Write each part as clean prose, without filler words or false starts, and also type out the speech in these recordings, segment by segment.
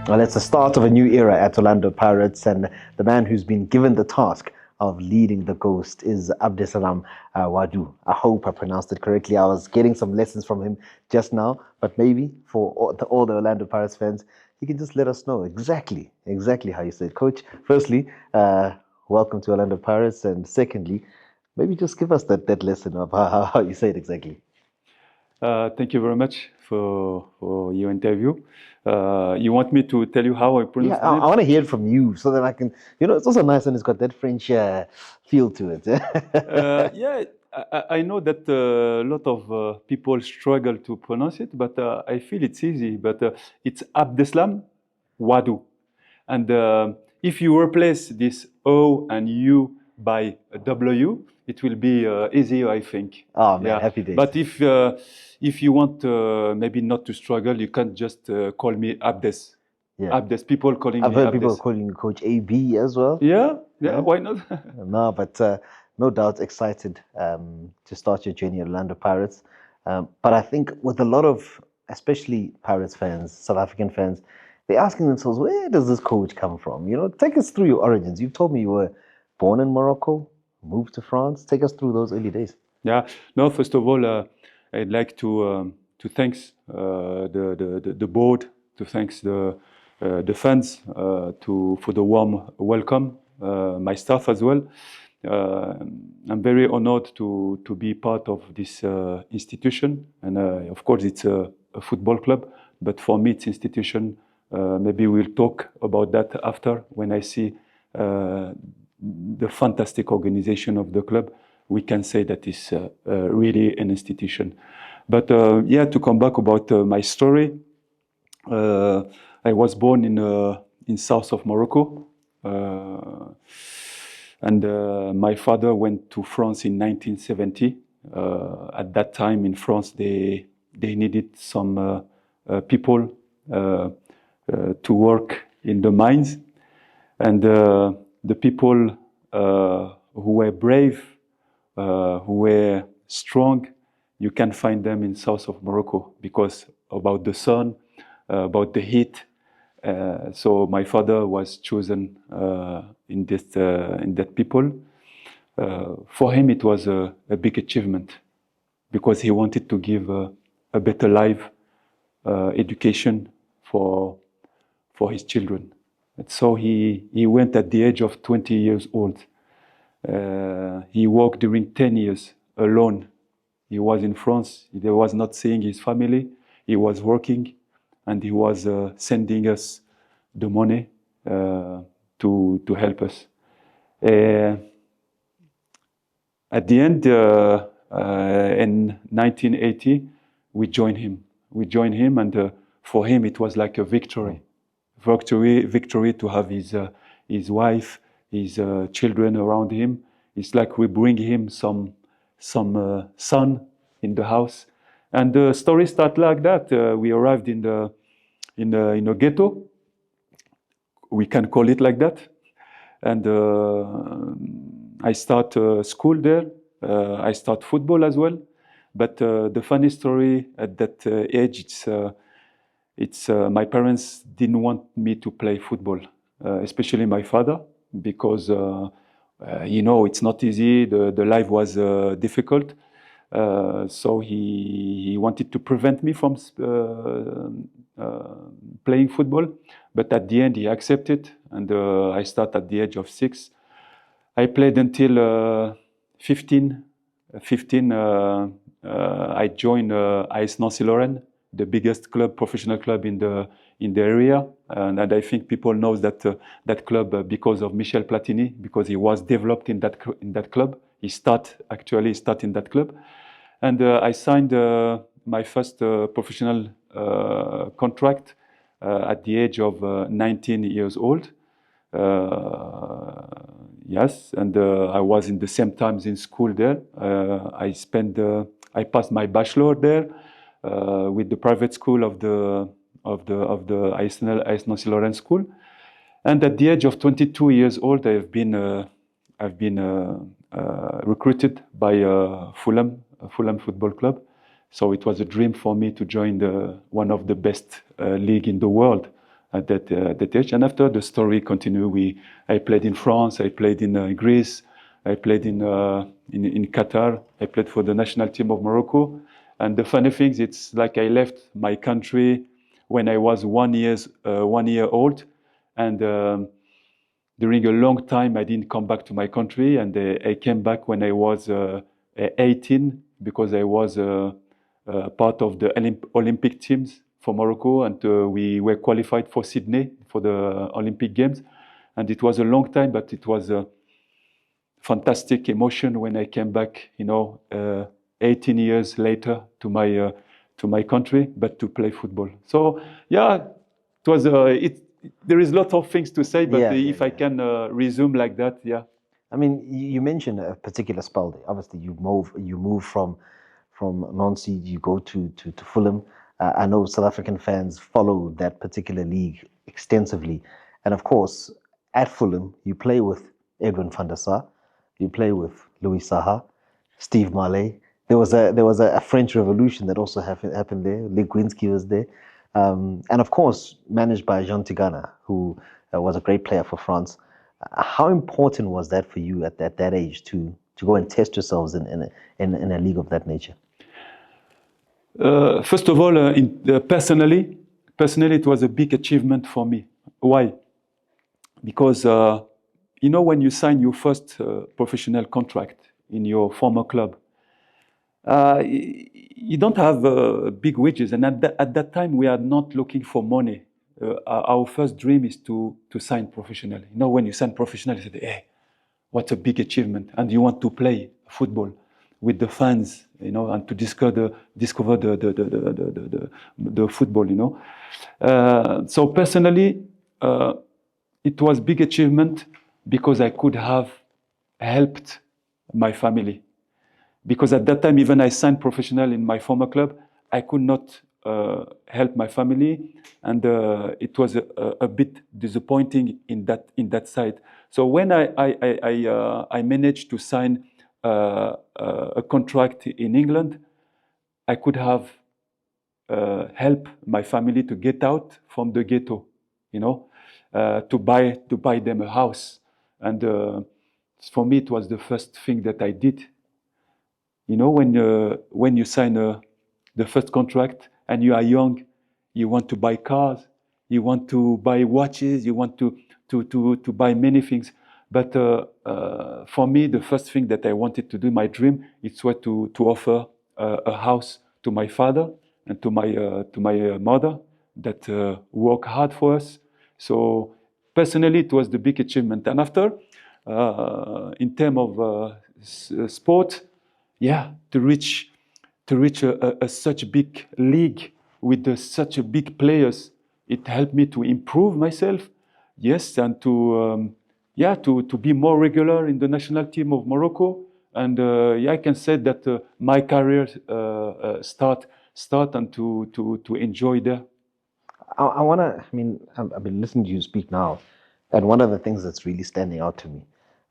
Well, it's the start of a new era at Orlando Pirates, and the man who's been given the task of leading the Ghost is Abdeslam Ouaddou. I hope I pronounced it correctly. I was getting some lessons from him just now, but maybe for all the Orlando Pirates fans, he can just let us know exactly how you say it. Coach, firstly, welcome to Orlando Pirates, and secondly, maybe just give us that lesson of how you say it exactly. Thank you very much for your interview. You want me to tell you how I pronounce Yeah, I want to hear it from you so that I can, it's also nice and it's got that French feel to it. Yeah, I know that a lot of people struggle to pronounce it, but I feel it's easy. But it's Abdeslam Ouaddou. And if you replace this O and U by a W, it will be easier, I think. Oh man, happy days. But if you want maybe not to struggle, you can just call me Abdes. Yeah. Abdes. People calling I've me heard Abdes. people calling you Coach AB as well. Yeah, why not? No, but no doubt excited to start your journey at Orlando Pirates. But I think with a lot of, especially Pirates fans, South African fans, they're asking themselves, where does this coach come from? Take us through your origins. You've told me you were born in Morocco, moved to France. Take us through those early days. Yeah. No, first of all, I'd like to thanks the board, to thanks the fans for the warm welcome, my staff as well. I'm very honored to be part of this institution, and of course it's a football club, but for me it's institution. Maybe we'll talk about that after when I see the fantastic organization of the club. We can say that it's really an institution. But yeah, to come back about my story, I was born in south of Morocco, and my father went to France in 1970. At that time in France, they needed some people to work in the mines, and the people who were brave, who were strong, you can find them in south of Morocco because about the sun, about the heat. So my father was chosen in that people. For him, it was a big achievement because he wanted to give a better life, education for his children. And so he went at the age of 20 years old. He worked during 10 years alone. He was in France. He was not seeing his family. He was working, and he was sending us the money to help us. At the end, in 1980, we joined him. And for him, it was like a victory. Victory to have his wife, his children around him. It's like we bring him some sun in the house, and the story started like that. We arrived in a ghetto. We can call it like that, and I start school there. I start football as well. But the funny story at that age, it's my parents didn't want me to play football, especially my father, because it's not easy. The life was difficult, so he wanted to prevent me from playing football. But at the end, he accepted, and I started at the age of 6. I played until 15. I joined AS Nancy-Lorraine, the biggest professional club in the area, and I think people know that club because of Michel Platini, because he was developed in that club. He started in that club, and I signed my first professional contract at the age of 19 years old. Yes, and I was in the same times in school there. I passed my bachelor there with the private school of the AS Nancy-Lorraine school, and at the age of 22 years old, I've been recruited by Fulham Football Club. So it was a dream for me to join one of the best league in the world, at that age. And after the story continued, I played in France, I played in Greece, I played in Qatar, I played for the national team of Morocco. And the funny thing is, it's like I left my country when I was 1 year old, and during a long time I didn't come back to my country, and I came back when I was 18, because I was part of the Olympic teams for Morocco, and we were qualified for Sydney for the Olympic Games. And it was a long time, but it was a fantastic emotion when I came back, 18 years later to my country, but to play football. So yeah, it was there is lots of things to say, but if I can resume like that, yeah. I mean, you mentioned a particular spell there. Obviously, you move from Nancy, you go to Fulham. I know South African fans follow that particular league extensively, and of course, at Fulham, you play with Edwin van der Sar, you play with Louis Saha, Steve Marley. There was a French Revolution that also happened there. Legwinski was there, and of course, managed by Jean Tigana, who was a great player for France. How important was that for you at that age to go and test yourselves in a league of that nature? First of all, personally, it was a big achievement for me. Why? Because when you sign your first professional contract in your former club, you don't have big wages, and at that time we are not looking for money. Our first dream is to sign professionally. When you sign professionally, you say, "Hey, what a big achievement!" And you want to play football with the fans, and to discover the football, So personally, it was big achievement because I could have helped my family. Because at that time, even I signed professional in my former club, I could not help my family, and it was a bit disappointing in that side. So when I managed to sign a contract in England, I could have helped my family to get out from the ghetto, to buy them a house, and for me it was the first thing that I did. When you sign the first contract and you are young, you want to buy cars, you want to buy watches, you want to buy many things. But for me, the first thing that I wanted to do, my dream, it was to offer a house to my father and to my mother that work hard for us. So personally, it was the big achievement. And after, in terms of sport, to reach such big league with such a big players, it helped me to improve myself, yes, and to be more regular in the national team of Morocco. And I can say that my career start and to enjoy there. I've been listening to you speak now, and one of the things that's really standing out to me,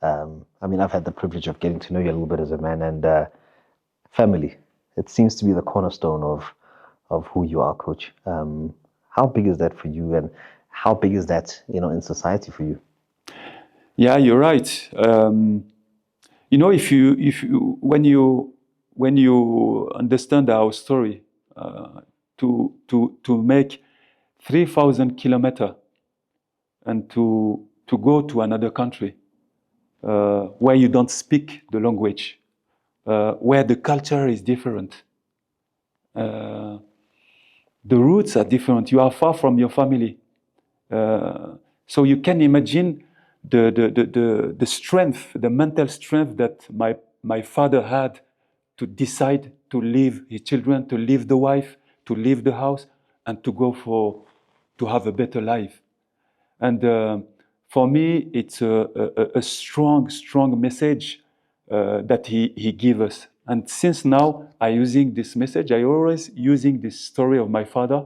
I've had the privilege of getting to know you a little bit as a man, and family. It seems to be the cornerstone of who you are, Coach. How big is that for you, and how big is that, in society for you? Yeah, you're right. When you understand our story, to make 3,000 kilometers and to go to another country where you don't speak the language, where the culture is different, the roots are different. You are far from your family, so you can imagine the strength, the mental strength that my father had to decide to leave his children, to leave the wife, to leave the house, and to have a better life. And for me, it's a strong message that he gave us. And since now I using this message, I always using this story of my father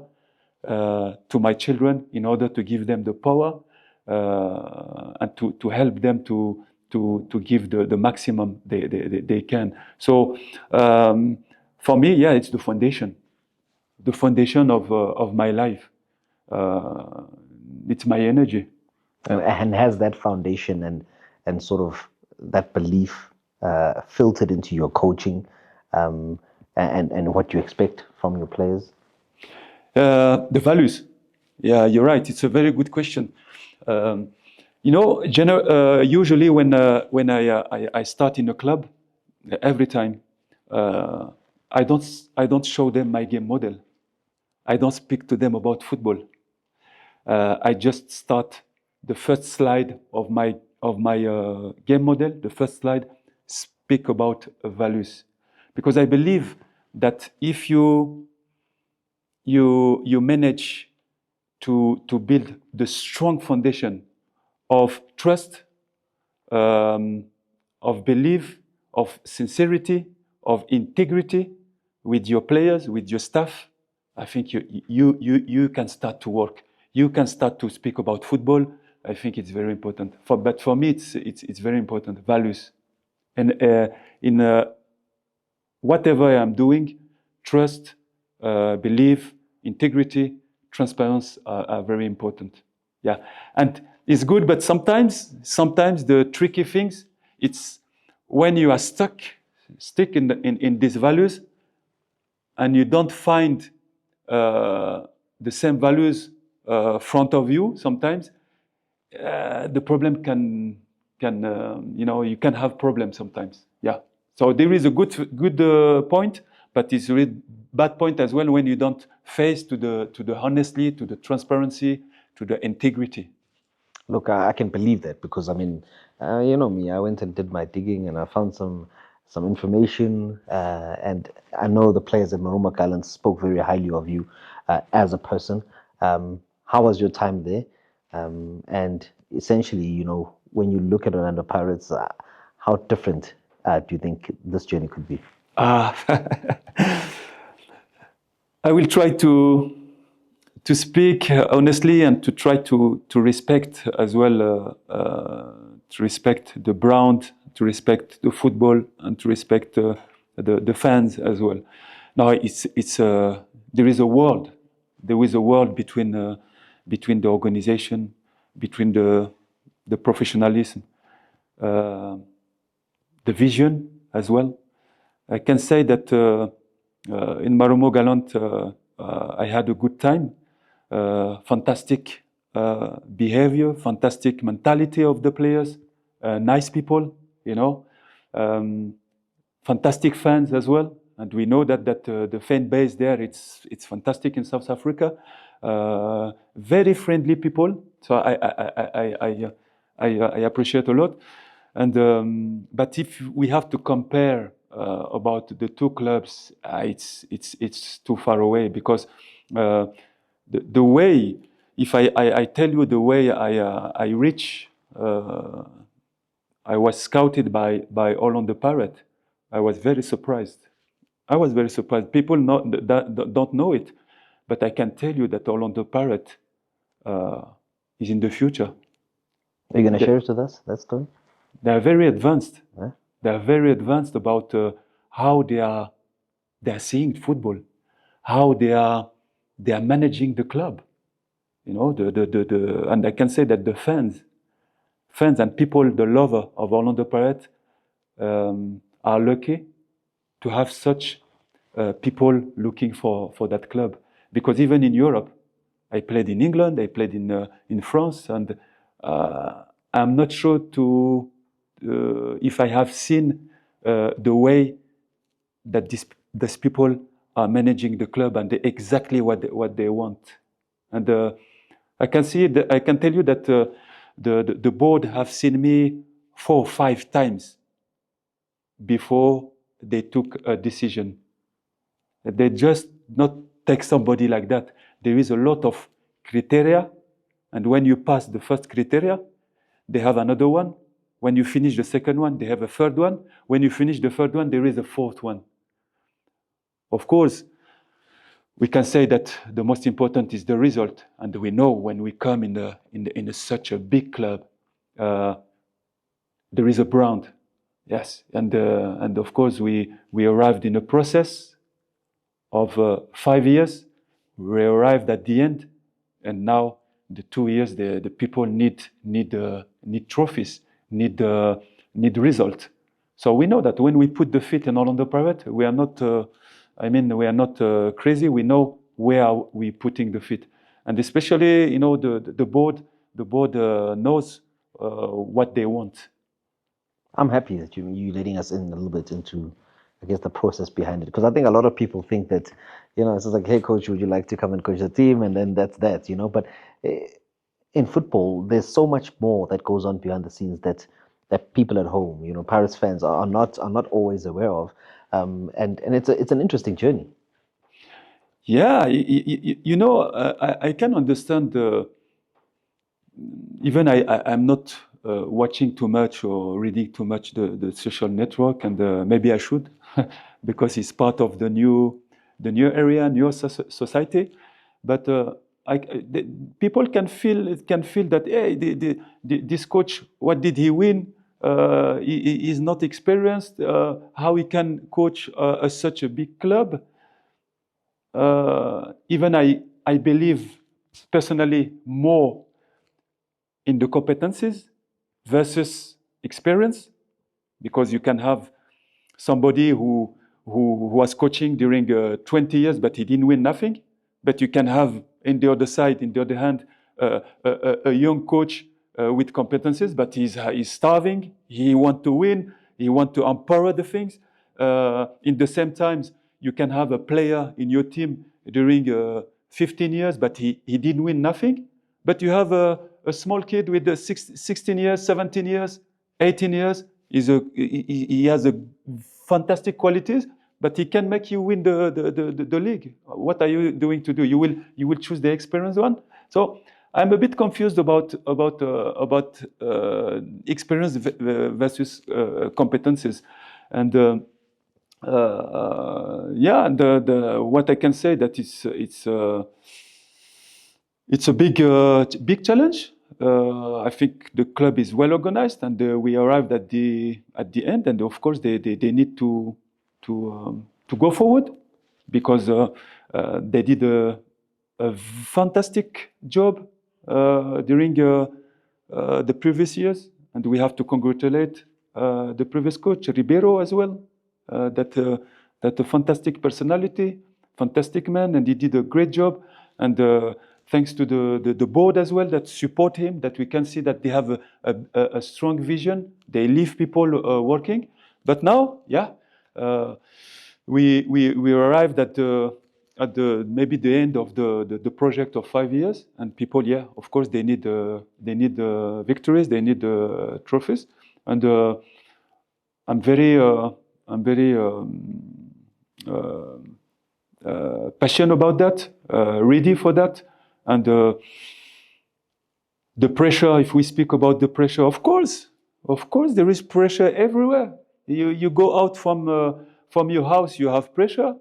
to my children in order to give them the power and to help them to give the maximum they can. So for me, it's the foundation of my life. it's my energy. And has that foundation and sort of that belief filtered into your coaching and what you expect from your players? The values. Yeah, you're right. It's a very good question. Usually when I start in a club, every time I don't show them my game model. I don't speak to them about football. I just start the first slide of my game model. The first slide speak about values, because I believe that if you manage to build the strong foundation of trust, of belief, of sincerity, of integrity with your players, with your staff, I think you can start to work. You can start to speak about football. I think it's very important. But for me, it's very important. Values, and in whatever I am doing, trust, belief, integrity, transparency are very important. Yeah, and it's good, but sometimes the tricky things, it's when you are stuck in these values, and you don't find the same values front of you. Sometimes the problem can you can have problems sometimes. Yeah. So there is a good point, but it's a really bad point as well when you don't face to the honesty, to the transparency, to the integrity. Look, I can believe that, because I mean, you know me, I went and did my digging and I found some information, and I know the players at Maruma Gallants spoke very highly of you as a person. How was your time there? And essentially, you know, when you look at Orlando Pirates, how different do you think this journey could be? I will try to speak honestly and to try to respect as well, to respect the brand, to respect the football, and to respect the fans as well. Now there is a world. There is a world between the organization, between the professionalism, the vision as well. I can say that in Maruma Gallant I had a good time. Fantastic behavior, fantastic mentality of the players, nice people, you know, fantastic fans as well. And we know that the fan base there, it's fantastic in South Africa. Very friendly people. So I appreciate a lot. And but if we have to compare about the two clubs, it's too far away, because the way, if I tell you the way I reach, I was scouted by Orlando Pirates. I was very surprised. I was very surprised. People don't know it, but I can tell you that Orlando Pirates is in the future. Are you going to share it with us, that story? They are very advanced. Huh? They are very advanced about how they are seeing football, how they are managing the club. You know, and I can say that the fans and people, the lover of Orlando Pirates, are lucky to have such people looking for that club. Because even in Europe, I played in England, I played in France, and I'm not sure if I have seen the way that these people are managing the club, and exactly what they want. And I can tell you that the board have seen me 4 or 5 times before they took a decision. They just not take somebody like that. There is a lot of criteria, and when you pass the first criteria, they have another one. When you finish the second one, they have a third one. When you finish the third one, there is a fourth one. Of course, we can say that the most important is the result, and we know when we come in such a big club, there is a brand, yes, and of course we arrived in a process of 5 years. We arrived at the end, and now the 2 years, the people need trophies, need result. So we know that when we put the feet in Orlando Pirates, we are not. We are not crazy. We know where are we putting the feet, and especially the board knows what they want. I'm happy that you letting us in a little bit into, I guess, the process behind it, because I think a lot of people think that, it's just like, hey, coach, would you like to come and coach the team, and then that's that, But in football, there's so much more that goes on behind the scenes that people at home, Pirates fans are not always aware of, and it's an interesting journey. Yeah, I can understand. Even I'm not watching too much or reading too much the social network, and maybe I should, because it's part of the new area, new society. But people can feel that, hey, this coach, what did he win? He is not experienced. How he can coach such a big club? Even I believe personally more in the competencies versus experience, because you can have somebody who was coaching during 20 years, but he didn't win nothing. But you can have, in the other hand, a young coach with competencies, but he's starving. He wants to win. He wants to empower the things. In the same times, you can have a player in your team during 15 years, but he didn't win nothing. But you have a small kid with 16 years, 17 years, 18 years. He has a fantastic qualities, but he can make you win the league. What are you doing to do? You will choose the experienced one. So I'm a bit confused about experience versus competences, and what I can say that it's a big challenge. I think the club is well organized, and we arrived at the end. And of course, they need to go forward, because they did a fantastic job during the previous years, and we have to congratulate the previous coach Ribeiro as well. That a fantastic personality, fantastic man, and he did a great job. And thanks to the board as well that support him, that we can see that they have a strong vision. They leave people working. But now, we arrived at maybe the end of the project of 5 years, and people, of course, they need victories, they need trophies, and I'm very passionate about that, ready for that. And the pressure, if we speak about the pressure, of course there is pressure everywhere. You go out from your house, you have pressure.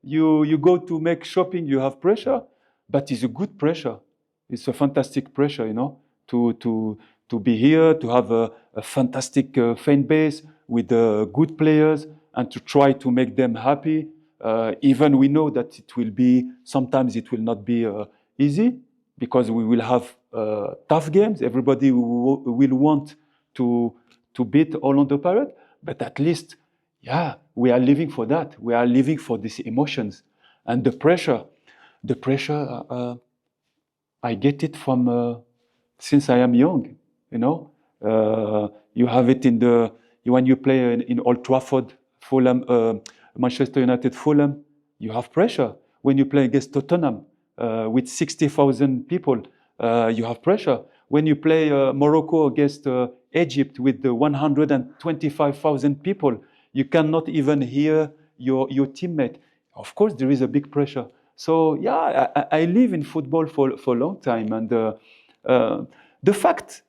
You go to make shopping, you have pressure. But it's a good pressure. It's a fantastic pressure, to be here, to have a fantastic fan base with good players, and to try to make them happy. Even we know that sometimes it will not be easy, because we will have tough games. Everybody will want to beat Orlando Pirates, but at least, we are living for that. We are living for these emotions. And the pressure, I get it from since I am young, you have it when you play in Old Trafford, Fulham, Manchester United, Fulham, you have pressure. When you play against Tottenham with 60,000 people, you have pressure. When you play Morocco against Egypt with the 125,000 people, you cannot even hear your teammate. Of course, there is a big pressure. So I live in football for a long time, and the fact,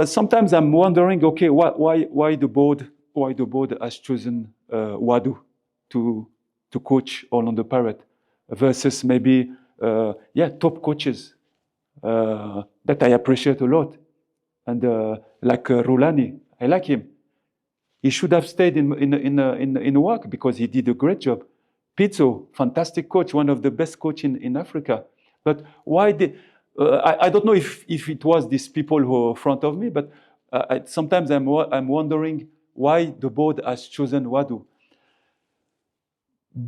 sometimes I'm wondering, okay, why the board has chosen Wadu to coach Orlando Pirates versus maybe top coaches that I appreciate a lot, and like Roulani, I like him. He should have stayed in work, because he did a great job. Pizzo, fantastic coach, one of the best coaches in Africa. But why did I don't know if it was these people who are in front of me, but sometimes I'm wondering why the board has chosen Wadu.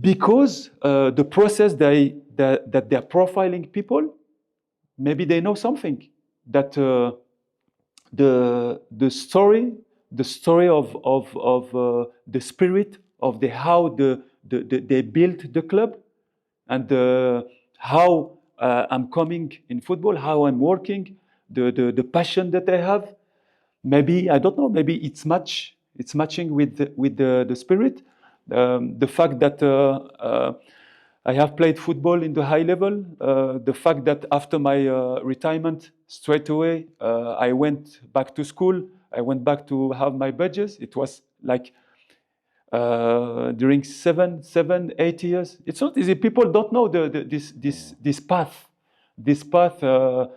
Because the process that they're profiling people, maybe they know something that the story of the spirit of how they built the club, and how I'm coming in football, how I'm working, the passion that I have. Maybe I don't know. Maybe it's matching with the spirit. The fact that I have played football in the high level. The fact that after my retirement, straight away, I went back to school. I went back to have my badges. It was like during 8 years. It's not easy. People don't know this path, that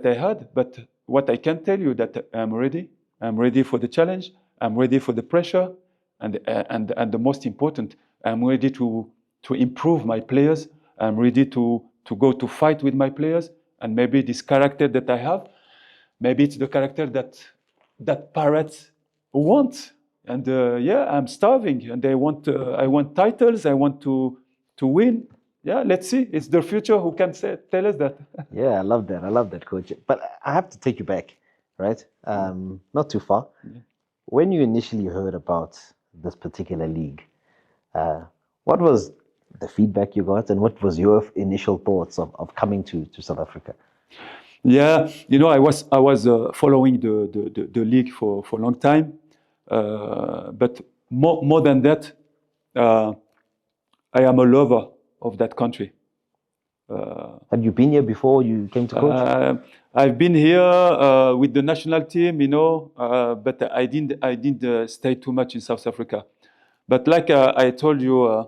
I had. But what I can tell you that I'm ready. I'm ready for the challenge. I'm ready for the pressure, and the most important, I'm ready to improve my players. I'm ready to go to fight with my players. And maybe this character that I have, maybe it's the character that Pirates want. And I'm starving, and I want titles. I want to win. Yeah, let's see. It's the future who can tell us that. Yeah, I love that. I love that, coach. But I have to take you back, right? Not too far. Yeah. When you initially heard about this particular league, what was the feedback you got, and what was your initial thoughts of coming to South Africa? Yeah, I was following the league for a long time, but more than that, I am a lover of that country. Had you been here before you came to coach? I've been here with the national team, but I didn't stay too much in South Africa. But like I told you,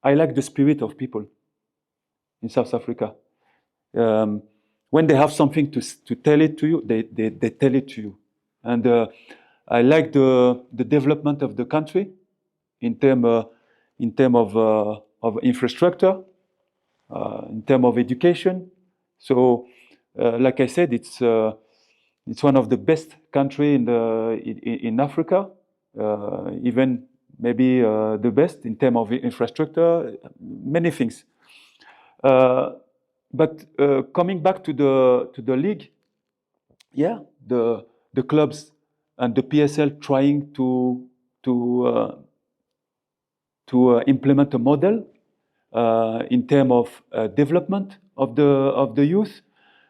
I like the spirit of people in South Africa. When they have something to tell it to you, they tell it to you. And I like the development of the country in term of infrastructure, in term of education. So, like I said, it's one of the best country in Africa, even maybe the best in term of infrastructure, many things. But coming back to the league, yeah, the clubs and the PSL trying to implement a model in terms of development of the youth,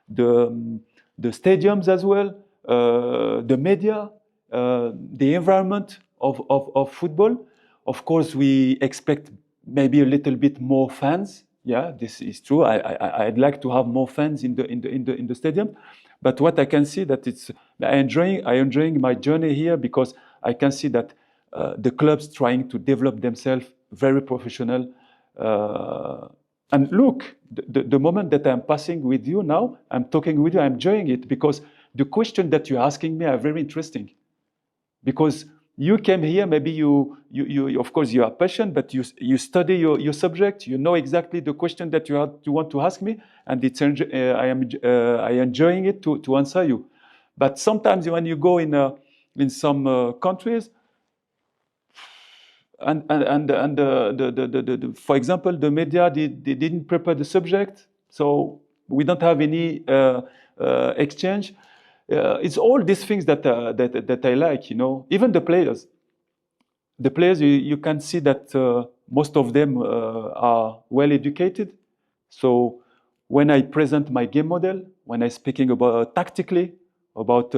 the stadiums as well, the media, the environment of football. Of course, we expect maybe a little bit more fans. Yeah, this is true. I'd like to have more fans in the stadium, but what I can see that I enjoying my journey here, because I can see that the clubs trying to develop themselves, very professional. And look, the moment that I'm passing with you now, I'm talking with you, I'm enjoying it, because the question that you're asking me are very interesting. Because you came here, maybe you of course you are passionate, but you study your subject, you know exactly the question that you want to ask me, and I enjoying it to answer you. But sometimes when you go in some countries, and for example, the media they didn't prepare the subject, so we don't have any exchange. It's all these things that I like, Even the players. The players, you can see that most of them are well educated. So when I present my game model, when I'm speaking about tactically, about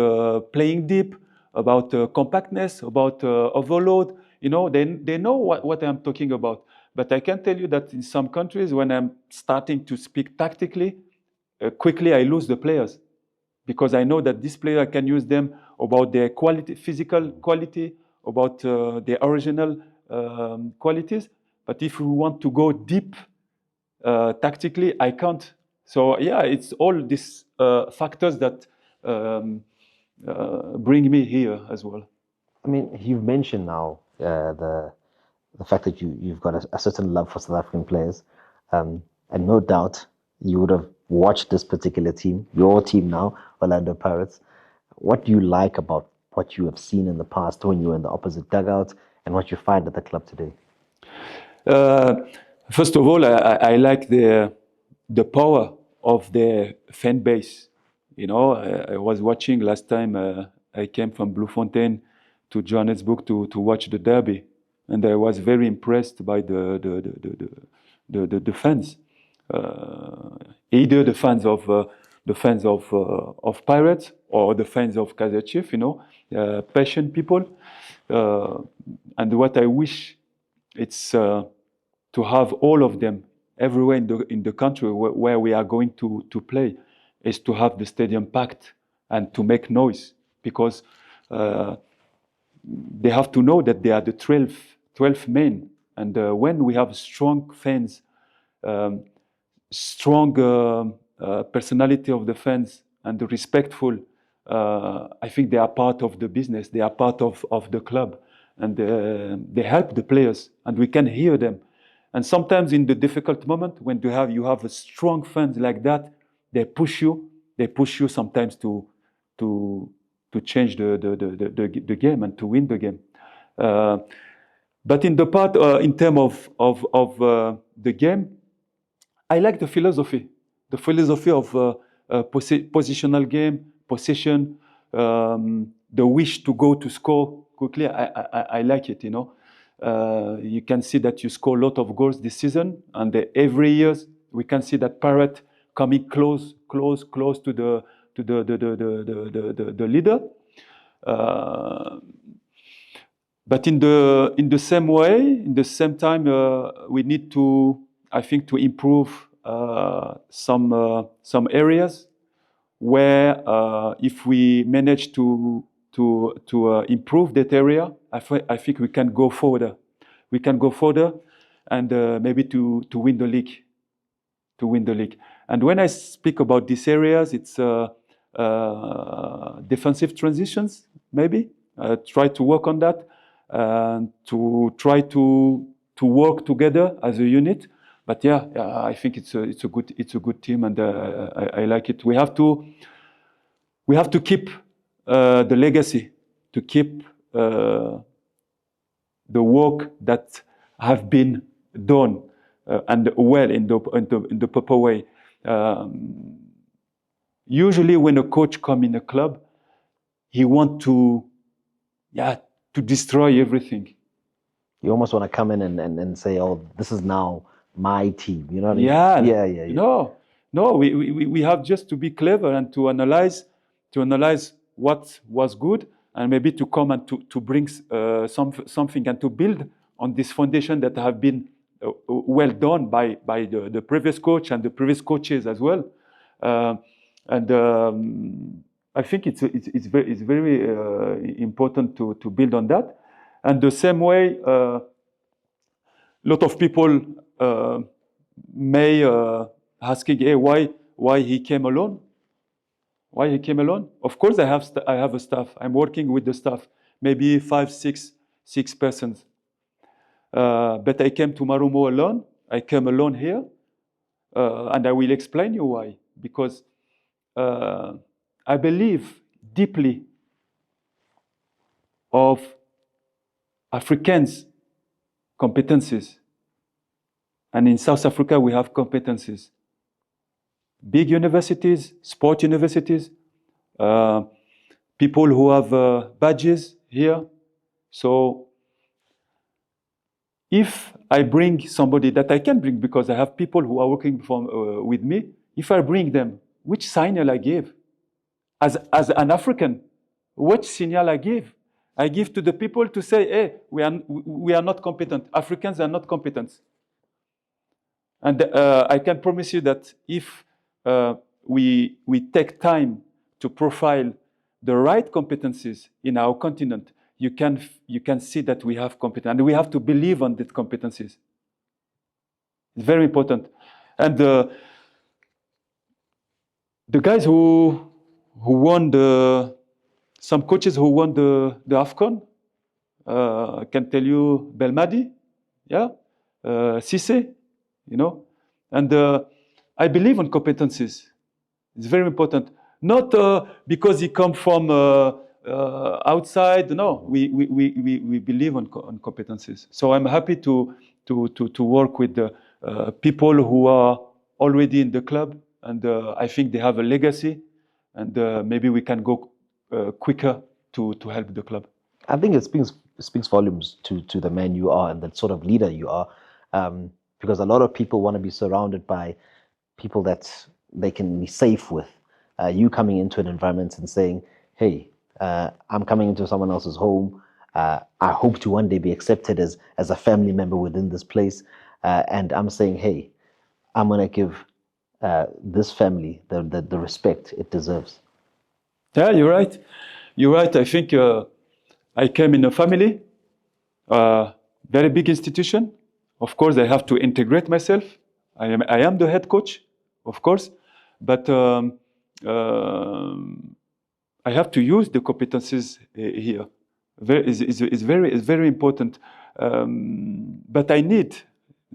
playing deep, about compactness, about overload, they know what I'm talking about. But I can tell you that in some countries, when I'm starting to speak tactically, quickly I lose the players, because I know that this player, I can use them about their quality, physical quality, about their original qualities. But if we want to go deep tactically, I can't. So yeah, it's all these factors that bring me here as well. I mean, you've mentioned now the fact that you've got a certain love for South African players. And no doubt you would have watched this particular team, your team now, Orlando Pirates. What do you like about what you have seen in the past when you were in the opposite dugout and what you find at the club today? Uh, First of all, I like the power of the fan base. You know, I was watching last time. I came from Bloemfontein to Johannesburg to watch the derby, and I was very impressed by the fans. Either the fans of Pirates or the fans of Kaizer Chiefs. You know, passionate people. And what I wish it's to have all of them everywhere in the country where we are going to play, is to have the stadium packed and to make noise, because they have to know that they are the 12 men. And when we have strong fans, strong personality of the fans, and the respectful, I think they are part of the business, they are part of the club, and they help the players, and we can hear them. And sometimes in the difficult moment, when you have a strong fans like that, they push you sometimes to change the game and to win the game. But in terms of the game, I like the philosophy of positional game, possession, the wish to go to score quickly. I like it, you know. You can see that you score a lot of goals this season, and every year we can see that Pirate coming close to the leader. But in the same way, in the same time, we need to, I think, to improve some areas where if we manage to improve that area, I think we can go further. We can go further, and maybe to win the league. To win the league. And when I speak about these areas, it's defensive transitions. Maybe try to work on that, and to try to work together as a unit. But yeah, I think it's a good team, and I like it. We have to keep the legacy, to keep the work that have been done and well in the proper way. Usually, when a coach comes in a club, he wants to destroy everything. You almost want to come in and say, "Oh, this is now my team." You know what I mean? Yeah. No. We have just to be clever and to analyze what was good, and maybe to come and to bring something and to build on this foundation that have been well done by the previous coach and the previous coaches as well. I think it's very important to build on that. And the same way, a lot of people may asking, "Hey, why he came alone? Why he came alone?" Of course, I have a staff. I'm working with the staff, maybe 5, 6 persons. But I came to Marumo alone. I came alone here, and I will explain you why. Because I believe deeply of Africans' competencies. And in South Africa, we have competencies. Big universities, sport universities, people who have badges here. So if I bring somebody that I can bring, because I have people who are working with me, if I bring them, which signal I give? As an African, what signal I give? I give to the people to say, "Hey, we are not competent. Africans are not competent." And I can promise you that if we take time to profile the right competencies in our continent, you can see that we have competence, and we have to believe on these competencies. It's very important. And the guys who won some coaches who won the AFCON, I can tell you Belmadi, Cisse, you know, And I believe in competencies. It's very important. Not because he come from outside. No, we believe on competencies. So I'm happy to work with the people who are already in the club, and I think they have a legacy, and maybe we can go quicker to help the club. I think it speaks volumes to the man you are and the sort of leader you are, because a lot of people want to be surrounded by people that they can be safe with. You coming into an environment and saying, "Hey, I'm coming into someone else's home. I hope to one day be accepted as a family member within this place," and I'm saying, "Hey, I'm gonna give this family the respect it deserves." Yeah, you're right. You're right. I think I came in a family, very big institution. Of course, I have to integrate myself. I am the head coach, of course, but I have to use the competencies here. It's very important. But I need,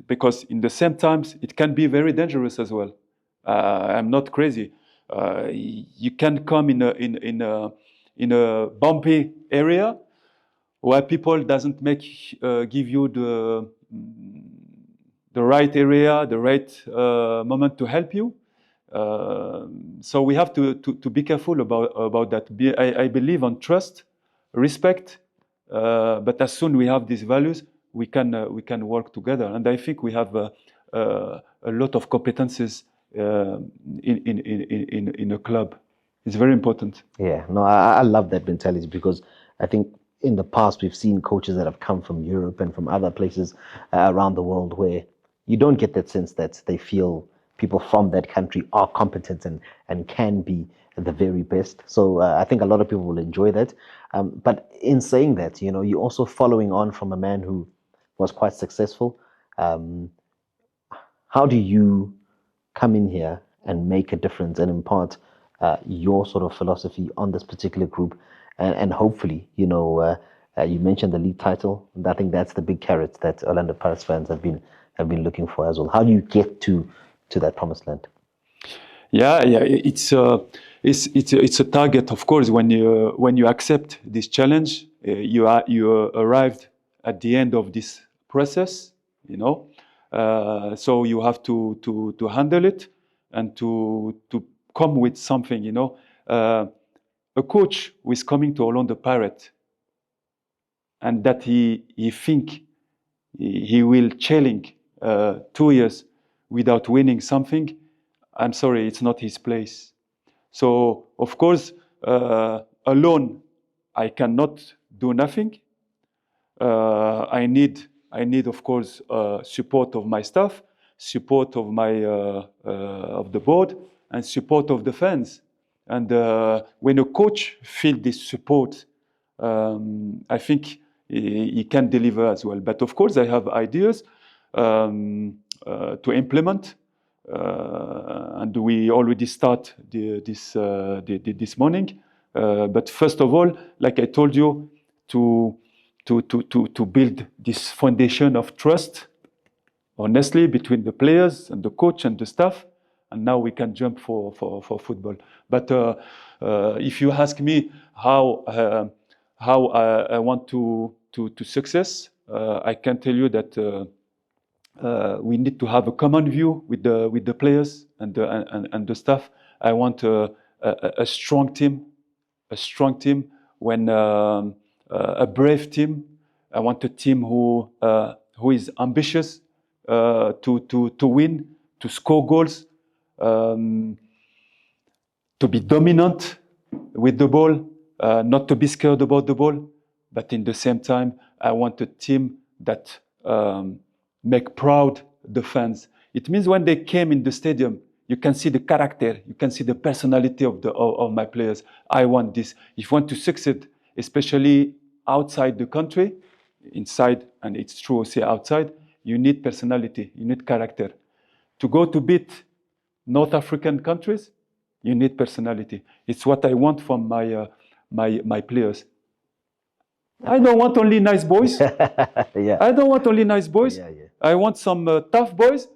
because in the same times it can be very dangerous as well. I'm not crazy. You can come in a bumpy area where people doesn't give you the right area, the right moment to help you. So we have to be careful about that. I believe on trust, respect, but as soon we have these values, we can work together. And I think we have a lot of competencies in a club. It's very important. Yeah, no, I love that mentality, because I think in the past we've seen coaches that have come from Europe and from other places around the world where you don't get that sense that they feel people from that country are competent and can be the very best. So I think a lot of people will enjoy that. But in saying that, you're also following on from a man who was quite successful. How do you come in here and make a difference and impart your sort of philosophy on this particular group, and hopefully, you mentioned the league title, and I think that's the big carrot that Orlando Pirates fans have been looking for as well. How do you get to that promised land? Yeah, it's a target, of course. When you accept this challenge, you arrived at the end of this process, so you have to handle it and to come with something, a coach who is coming to Orlando Pirates and that he think he will challenge 2 years without winning something, I'm sorry, it's not his place. So, of course, alone, I cannot do nothing. I need, of course, support of my staff, support of of the board, and support of the fans. And when a coach feels this support, I think he can deliver as well. But of course, I have ideas to implement, and we already start this morning. But first of all, like I told you, to build this foundation of trust, honestly, between the players and the coach and the staff, and now we can jump for football. But if you ask me how I want to success, I can tell you that we need to have a common view with the players and the staff. I want a strong team, when a brave team. I want a team who is ambitious to win, to score goals, to be dominant with the ball, not to be scared about the ball. But in the same time, I want a team that make proud the fans. It means when they came in the stadium, you can see the character, you can see the personality of my players. I want this. If you want to succeed, especially outside the country, inside, and it's true also outside, you need personality, you need character. To go to beat North African countries, you need personality. It's what I want from my players. I don't want only nice boys. Yeah. I don't want only nice boys. Yeah. I want some tough boys.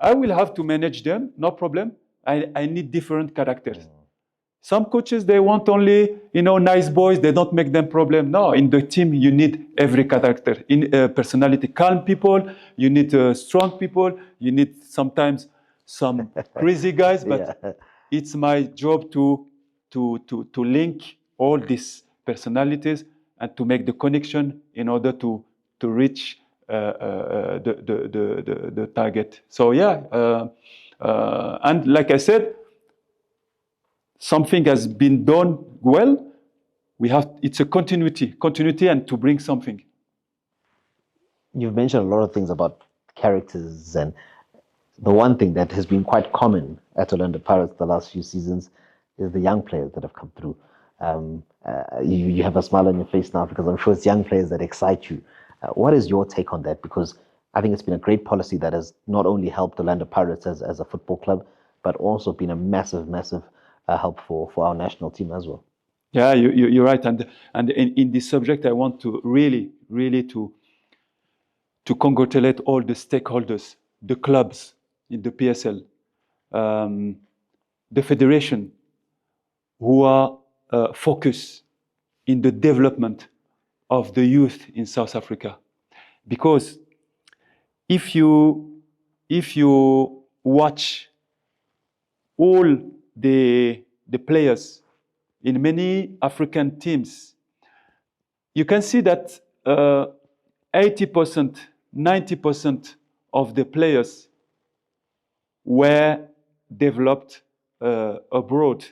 I will have to manage them, no problem. I need different characters. Some coaches, they want only, nice boys, they don't make them problem. No, in the team, you need every character, in personality, calm people, you need strong people, you need sometimes some crazy guys, but Yeah. it's my job to link all these personalities and to make the connection in order to reach the target. So yeah, and like I said, something has been done well. It's a continuity, and to bring something. You've mentioned a lot of things about characters, and the one thing that has been quite common at Orlando Pirates the last few seasons is the young players that have come through. You have a smile on your face now because I'm sure it's young players that excite you. What is your take on that? Because I think it's been a great policy that has not only helped Orlando Pirates as a football club, but also been a massive, massive help for our national team as well. Yeah, you're right. And in this subject, I want to really to congratulate all the stakeholders, the clubs in the PSL, the federation, who are focused in the development of the youth in South Africa. Because if you watch all the players in many African teams, you can see that 80%, 90% of the players were developed abroad.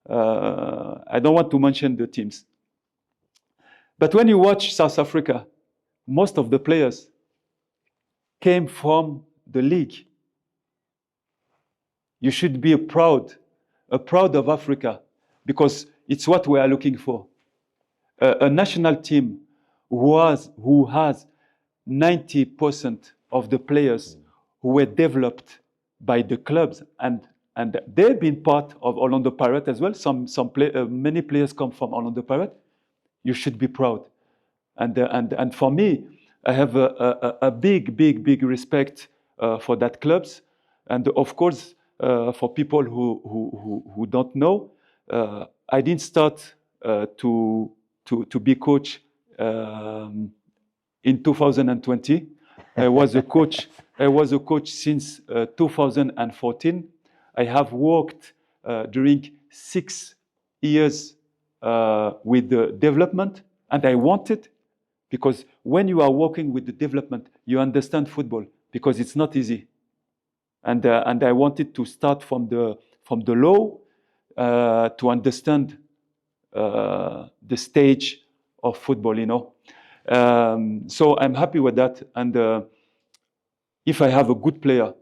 I don't want to mention the teams. But when you watch South Africa, most of the players came from the league. You should be proud of Africa, because it's what we are looking for. A national team who has 90% of the players who were developed by the clubs, and they've been part of Orlando Pirates as well. Many players come from Orlando Pirates. You should be proud, and for me, I have a big respect for that clubs, and of course, for people who don't know, I didn't start to be coach in 2020. I was a coach since 2014. I have worked during 6 years with the development, and I wanted, because when you are working with the development, you understand football, because it's not easy. And I wanted to start from the low to understand the stage of football, So I'm happy with that. And if I have a good player,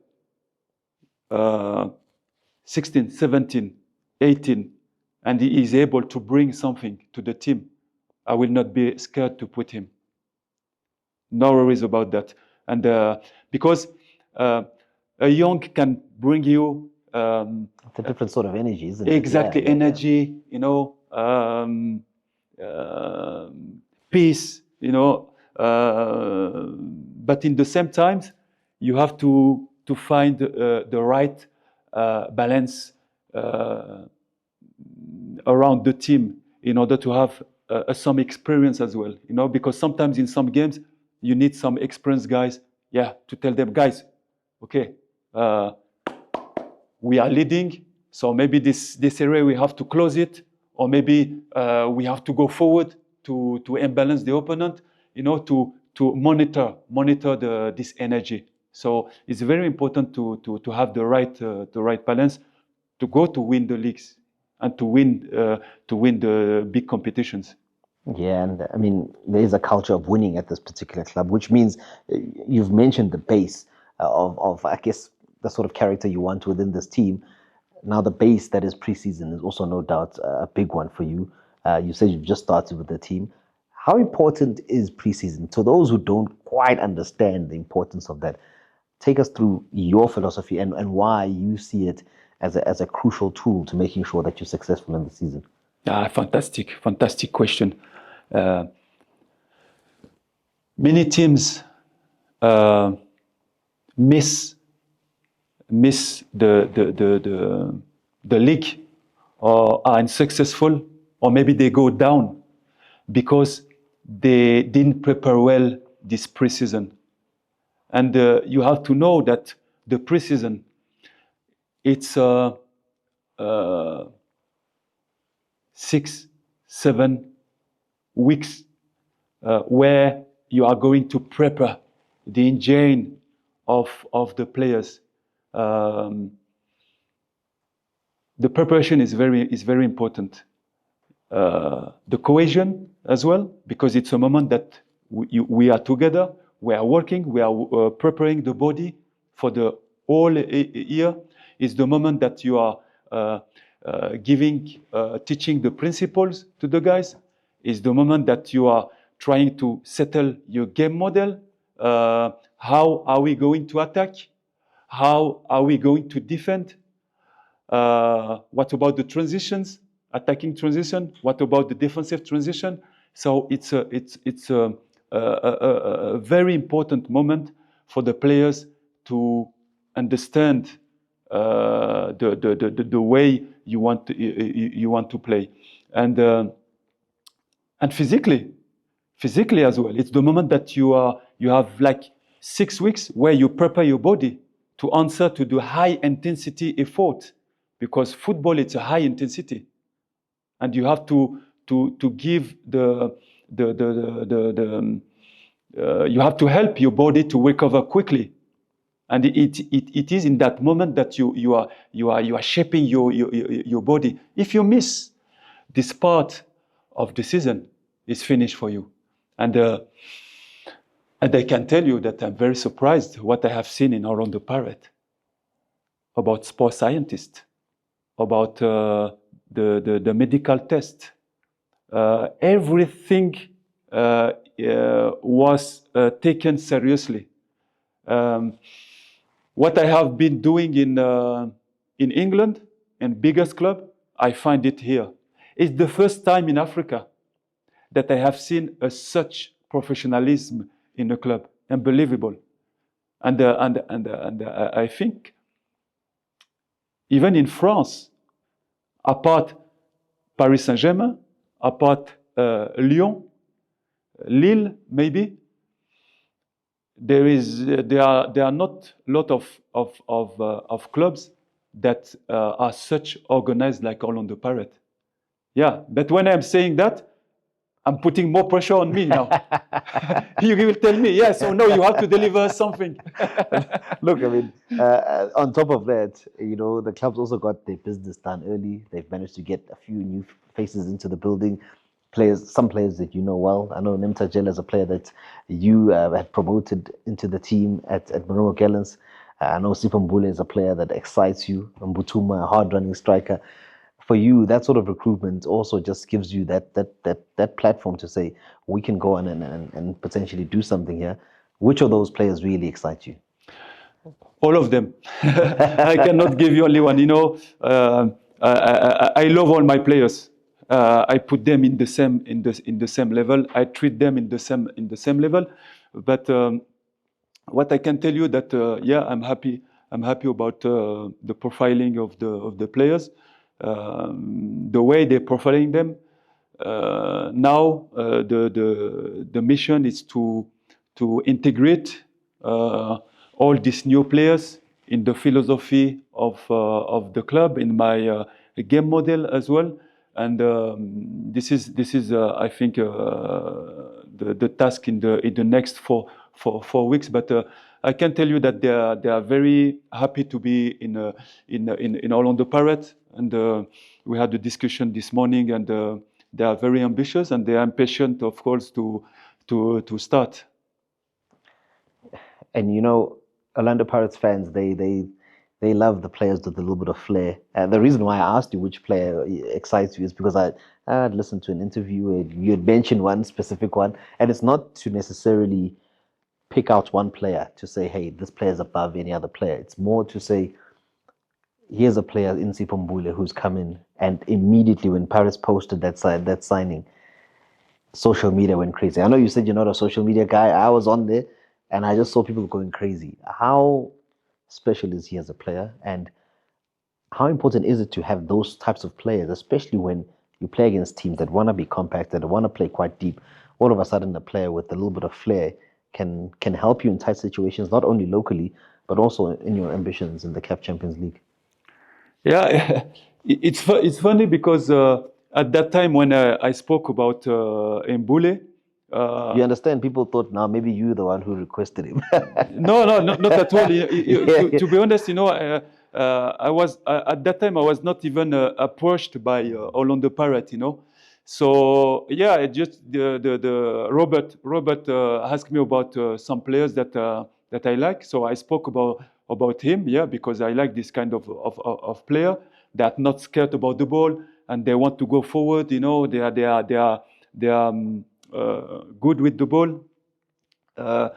16, 17, 18, and he is able to bring something to the team, I will not be scared to put him. No worries about that. And because a young can bring you it's a different sort of energy, isn't it? Exactly, energy, peace, but in the same time, you have to find the right balance around the team in order to have some experience as well, because sometimes in some games you need some experienced guys, to tell them, guys, okay, we are leading, so maybe this area we have to close it, or maybe we have to go forward to imbalance the opponent, to monitor this energy. So it's very important to have the right balance to go to win the leagues and to win the big competitions. Yeah, and I mean, there is a culture of winning at this particular club, which means you've mentioned the base of I guess, the sort of character you want within this team. Now, the base that is preseason is also no doubt a big one for you. You said you've just started with the team. How important is preseason? To those who don't quite understand the importance of that, take us through your philosophy and why you see it as a crucial tool to making sure that you're successful in the season. Fantastic question. Many teams miss the league or are unsuccessful, or maybe they go down because they didn't prepare well this preseason. And you have to know that the preseason, it's 6-7 weeks where you are going to prepare the engine of the players. The preparation is very important. The cohesion as well, because it's a moment that we are together, we are working, we are preparing the body for the whole year. It's the moment that you are teaching the principles to the guys. It's the moment that you are trying to settle your game model. How are we going to attack? How are we going to defend? What about the transitions, attacking transition? What about the defensive transition? So it's a very important moment for the players to understand the way you want to play, and physically as well. It's the moment that you have like 6 weeks where you prepare your body to answer to the high intensity effort, because football, it's a high intensity, and you have to give you have to help your body to recover quickly, and it is in that moment that you are shaping your body. If you miss this part of the season, it's finished for you. And I can tell you that I'm very surprised what I have seen in Orlando Pirates about sports scientists, about the medical test. Everything was taken seriously. What I have been doing in England, in biggest club, I find it here. It's the first time in Africa that I have seen such professionalism in a club. Unbelievable. And I think even in France, apart Paris Saint-Germain, apart Lyon, Lille, maybe, there are not a lot of clubs that are such organized like Orlando Pirates. Yeah, but when I'm saying that, I'm putting more pressure on me now. You will tell me, yeah, so no, you have to deliver something. Look, I mean, on top of that, the clubs also got their business done early. They've managed to get a few new faces into the building. Some players that you know well. I know Nimta Jel is a player that you had promoted into the team at Monroe Gallants. I know Sipho Mbule is a player that excites you. Mbutuma, a hard-running striker. For you, that sort of recruitment also just gives you that platform to say, we can go on and potentially do something here. Which of those players really excite you? All of them. I cannot give you only one. I love all my players. I put them in the same level. I treat them in the same level. But what I can tell you that I'm happy about the profiling of the players. The way they're profiling them. Now the mission is to integrate all these new players in the philosophy of the club, in my game model as well. And this is I think the task in the next four weeks. But I can tell you that they are very happy to be in Orlando Pirates, and we had a discussion this morning, and they are very ambitious, and they are impatient, of course, to start. And Orlando Pirates fans, they love the players with a little bit of flair. The reason why I asked you which player excites you is because I had listened to an interview where you had mentioned one specific one, and it's not to necessarily pick out one player to say, hey, this player is above any other player. It's more to say, here's a player in Sipho Mbule who's come in, and immediately when Pirates posted that signing, social media went crazy. I know you said you're not a social media guy. I was on there, and I just saw people going crazy. How special is he as a player, and how important is it to have those types of players, especially when you play against teams that want to be compact, that want to play quite deep? All of a sudden, a player with a little bit of flair can help you in tight situations, not only locally but also in your ambitions in the CAF Champions League. Yeah, it's funny because at that time when I spoke about Mbule, You understand? People thought now maybe you're the one who requested him. no, not at all. Yeah, To be honest, I was at that time I was not even approached by Orlando Pirates, So yeah, the Robert asked me about some players that I like. So I spoke about him, yeah, because I like this kind of player that not scared about the ball and they want to go forward. They are good with the ball. But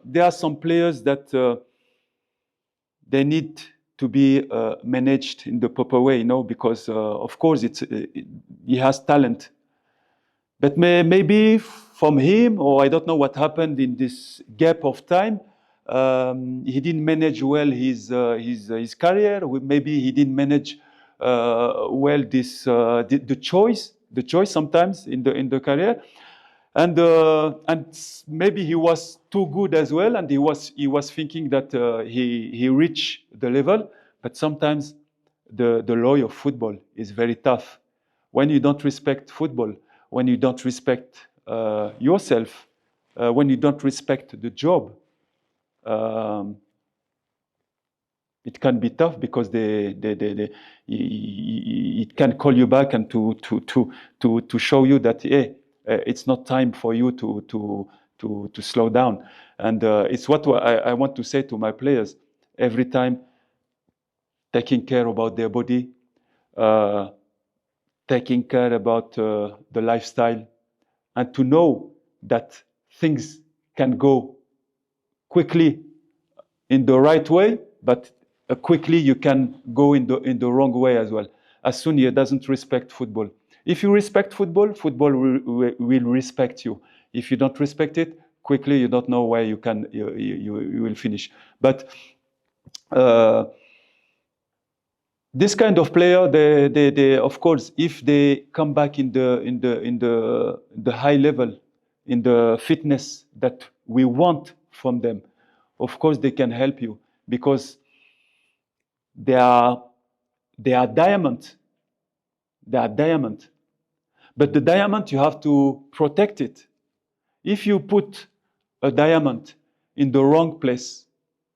there are some players that they need to be managed in the proper way, because of course he has talent, but maybe from him, or I don't know what happened in this gap of time. He didn't manage well his career. Maybe he didn't manage well the choice sometimes in the career. And maybe he was too good as well, and he was thinking that he reached the level. But sometimes the law of football is very tough. When you don't respect football, when you don't respect yourself, when you don't respect the job, it can be tough because it can call you back and to show you that hey, it's not time for you to slow down. And it's what I want to say to my players every time: taking care about their body, taking care about the lifestyle, and to know that things can go quickly in the right way, but quickly you can go in the wrong way as well. As soon as you doesn't respect football. If you respect football, football will respect you. If you don't respect it, quickly you don't know where you will finish. But this kind of player, they of course, if they come back in the high level, in the fitness that we want from them, of course they can help you, because they are diamond. They are diamond. But the diamond, you have to protect it. If you put a diamond in the wrong place,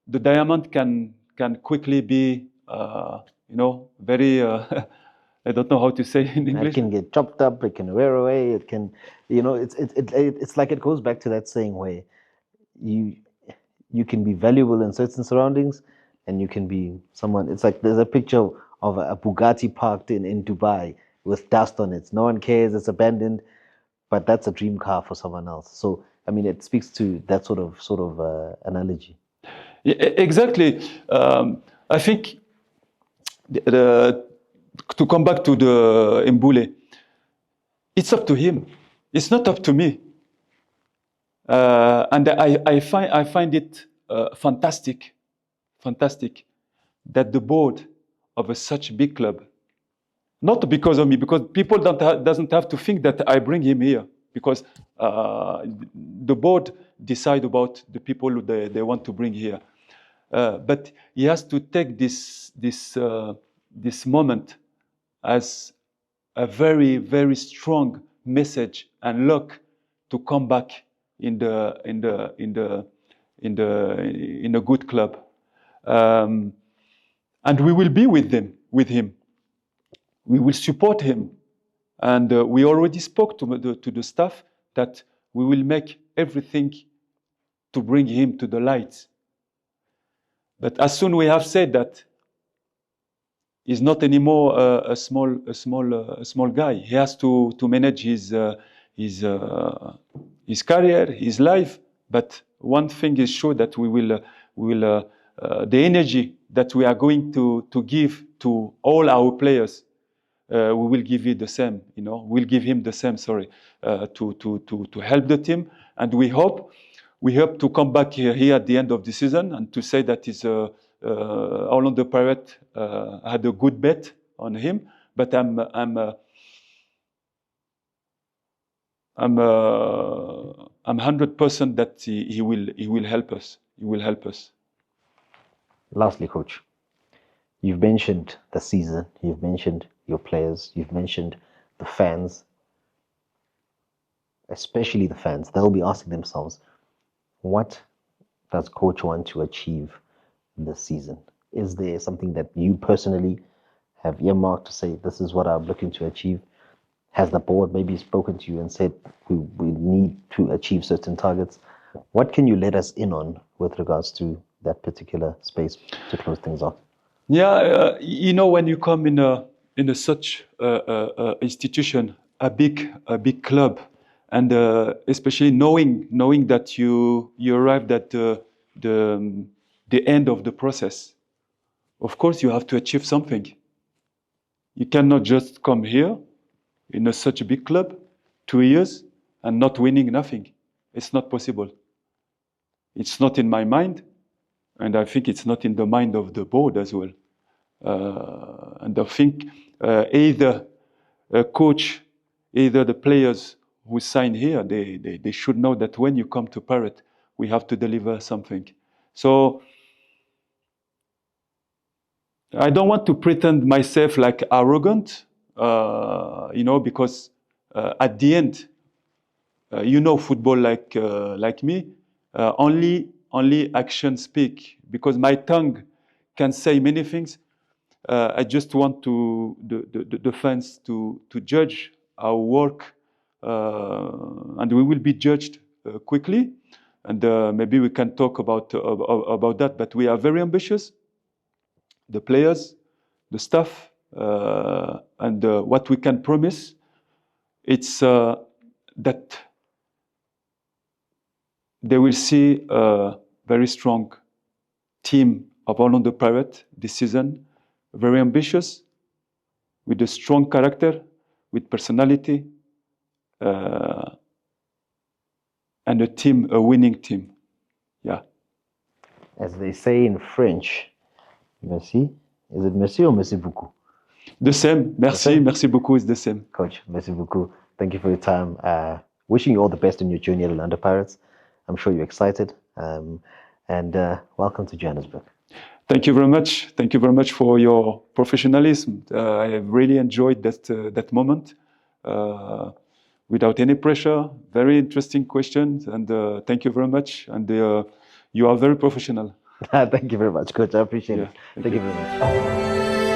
the diamond can quickly be, very. I don't know how to say in English. It can get chopped up. It can wear away. It can, it's like it goes back to that saying where you can be valuable in certain surroundings, and you can be someone. It's like there's a picture of a Bugatti parked in Dubai with dust on it. No one cares. It's abandoned, but that's a dream car for someone else. So I mean, it speaks to that sort of analogy. Yeah, exactly. I think to come back to the Mbule, it's up to him. It's not up to me. And I find it fantastic that the board of such big club, not because of me, because people doesn't have to think that I bring him here, because the board decide about the people they want to bring here. But he has to take this moment as a very, very strong message and look to come back in a good club, and we will be with him. We will support him, and we already spoke to the staff that we will make everything to bring him to the light. But as soon we have said that he's not anymore a small guy, he has to manage his career, his life. But one thing is sure, that we will the energy that we are going to give to all our players, we will give you the same. We'll give him the same. Sorry, to help the team, and we hope to come back here at the end of the season and to say that Orlando Pirates had a good bet on him. But I'm 100% that he will help us. He will help us. Lastly, coach, you've mentioned the season, you've mentioned your players, you've mentioned the fans, especially the fans. They'll be asking themselves, what does coach want to achieve this season? Is there something that you personally have earmarked to say, this is what I'm looking to achieve? Has the board maybe spoken to you and said, we need to achieve certain targets? What can you let us in on with regards to that particular space to close things off? Yeah, when you come in a such institution, a big club, and especially knowing that you arrived at the end of the process, of course you have to achieve something. You cannot just come here in such a big club, 2 years, and not winning nothing. It's not possible. It's not in my mind, and I think it's not in the mind of the board as well. And I think either a coach, either the players who sign here, they should know that when you come to Pirates, we have to deliver something. So I don't want to pretend myself like arrogant, because at the end, football like me, only actions speak. Because my tongue can say many things. I just want the fans to judge our work, and we will be judged quickly. And maybe we can talk about that. But we are very ambitious. The players, the staff, and what we can promise, it's that they will see a very strong team of Orlando Pirates this season, very ambitious, with a strong character, with personality, and a winning team. Yeah. As they say in French, merci. Is it merci or merci beaucoup? The same. Merci. Merci beaucoup is the same. Coach, merci beaucoup. Thank you for your time. Wishing you all the best in your journey at Orlando Pirates. I'm sure you're excited. And welcome to Johannesburg. Thank you very much. Thank you very much for your professionalism. I have really enjoyed that moment. Without any pressure, very interesting questions, and thank you very much. And you are very professional. Thank you very much, Coach. I appreciate it. Thank you very much.